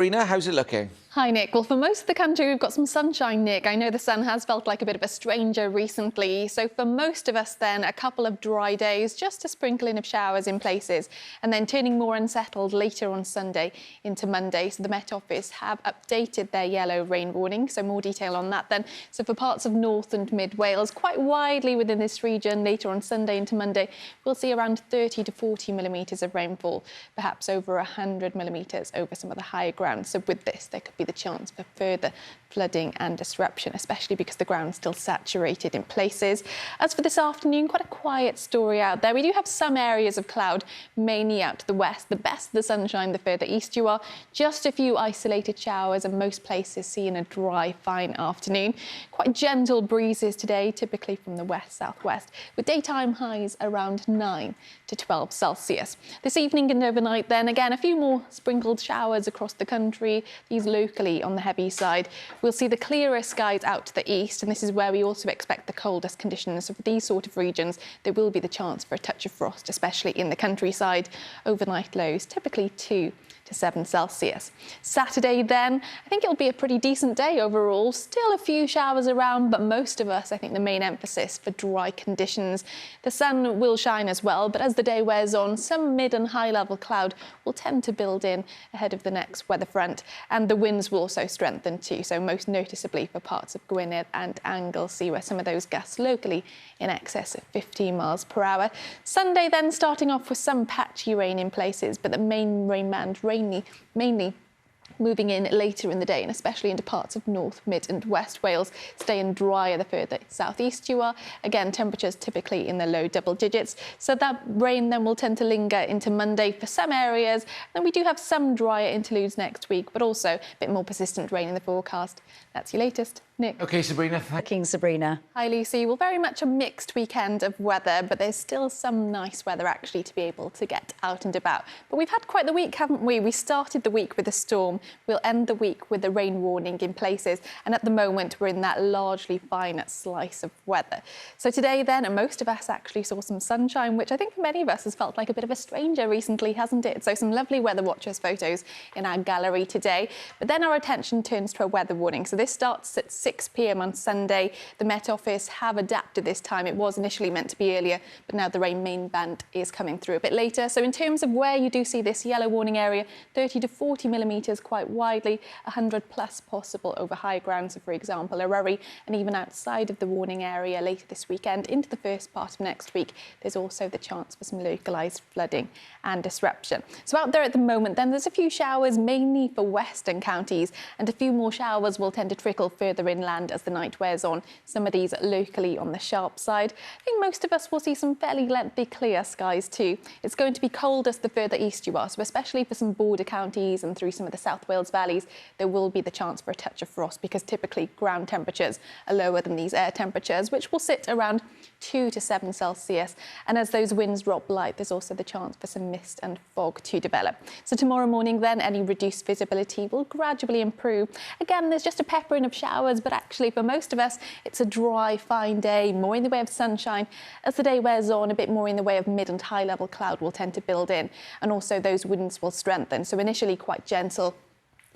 Sabrina, how's it looking? Hi Nick. Well, for most of the country we've got some sunshine, Nick. I know the sun has felt like a bit of a stranger recently. So for most of us then, a couple of dry days, just a sprinkling of showers in places, and then turning more unsettled later on Sunday into Monday. So the Met Office have updated their yellow rain warning. So more detail on that then. So for parts of North and Mid Wales, quite widely within this region, later on Sunday into Monday, we'll see around 30 to 40 millimetres of rainfall, perhaps over 100 millimetres over some of the higher ground. So with this, there could be the chance for further flooding and disruption, especially because the ground's still saturated in places. As for this afternoon, quite a quiet story out there. We do have some areas of cloud, mainly out to the west. The best the sunshine, the further east you are. Just a few isolated showers, and most places seeing a dry, fine afternoon. Quite gentle breezes today, typically from the west-southwest, with daytime highs around 9 to 12 Celsius. This evening and overnight then, again, a few more sprinkled showers across the country, these locally on the heavy side. We'll see the clearer skies out to the east, and this is where we also expect the coldest conditions. So for these sort of regions, there will be the chance for a touch of frost, especially in the countryside. Overnight lows, typically 2 to 7 Celsius. Saturday then, I think it'll be a pretty decent day overall. Still a few showers around, but most of us, I think the main emphasis for dry conditions. The sun will shine as well, but as the day wears on, some mid and high level cloud will tend to build in ahead of the next weather front, and the winds will also strengthen too, so most noticeably for parts of Gwynedd and Anglesey, where some of those gusts locally in excess of 15 miles per hour. Sunday then starting off with some patchy rain in places, but the main rain band mainly moving in later in the day, and especially into parts of North, Mid and West Wales, staying drier the further southeast you are. Again, temperatures typically in the low double digits. So that rain then will tend to linger into Monday for some areas. Then we do have some drier interludes next week, but also a bit more persistent rain in the forecast. That's your latest. Nick. OK, Sabrina. Sabrina. Hi, Lucy. Well, very much a mixed weekend of weather, but there's still some nice weather actually to be able to get out and about. But we've had quite the week, haven't we? We started the week with a storm. We'll end the week with a rain warning in places. And at the moment, we're in that largely fine slice of weather. So today then, and most of us actually saw some sunshine, which I think for many of us has felt like a bit of a stranger recently, hasn't it? So some lovely Weather Watchers photos in our gallery today. But then our attention turns to a weather warning. So this starts at 6 p.m. on Sunday. The Met Office have adapted this time. It was initially meant to be earlier, but now the rain main band is coming through a bit later. So in terms of where you do see this yellow warning area, 30 to 40 millimetres quite widely, 100 plus possible over high ground. So for example, Eryri, and even outside of the warning area later this weekend into the first part of next week, there's also the chance for some localised flooding and disruption. So out there at the moment then, there's a few showers mainly for western counties, and a few more showers will tend to trickle further inland as the night wears on. Some of these locally on the sharp side. I think most of us will see some fairly lengthy clear skies too. It's going to be coldest the further east you are, so especially for some border counties and through some of the South Wales valleys, there will be the chance for a touch of frost because typically ground temperatures are lower than these air temperatures, which will sit around 2 to 7 Celsius. And as those winds drop light, there's also the chance for some mist and fog to develop. So tomorrow morning then, any reduced visibility will gradually improve. Again, there's just a peppering of showers, but actually for most of us, it's a dry, fine day, more in the way of sunshine. As the day wears on, a bit more in the way of mid and high level cloud will tend to build in, and also those winds will strengthen. So initially quite gentle,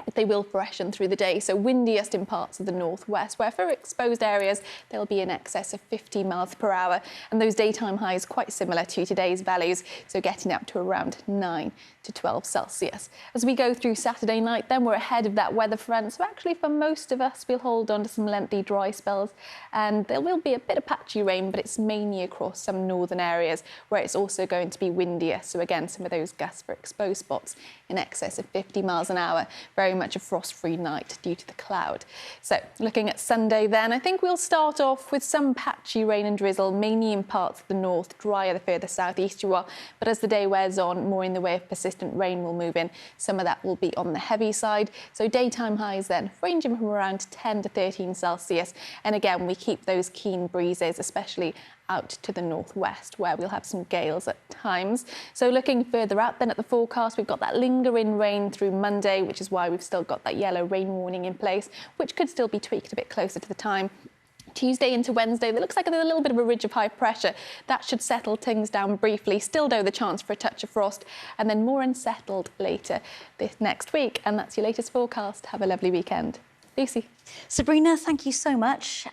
but they will freshen through the day. So windiest in parts of the northwest, where for exposed areas, they'll be in excess of 50 miles per hour. And those daytime highs quite similar to today's values, so getting up to around 9 to 12 Celsius. As we go through Saturday night, then we're ahead of that weather front. So actually for most of us, we'll hold on to some lengthy dry spells, and there will be a bit of patchy rain, but it's mainly across some northern areas where it's also going to be windier. So again, some of those gusts for exposed spots in excess of 50 miles an hour. Very much a frost-free night due to the cloud. So looking at Sunday then, I think we'll start off with some patchy rain and drizzle, mainly in parts of the north, drier the further southeast you are. But as the day wears on, more in the way of persistent rain will move in. Some of that will be on the heavy side. So daytime highs then ranging from around 10 to 13 Celsius. And again, we keep those keen breezes, especially out to the northwest, where we'll have some gales at times. So looking further out then at the forecast, we've got that lingering rain through Monday, which is why we've still got that yellow rain warning in place, which could still be tweaked a bit closer to the time. Tuesday into Wednesday, it looks like there's a little bit of a ridge of high pressure. That should settle things down briefly. Still, though, the chance for a touch of frost, and then more unsettled later this next week. And that's your latest forecast. Have a lovely weekend. Lucy. Sabrina, thank you so much.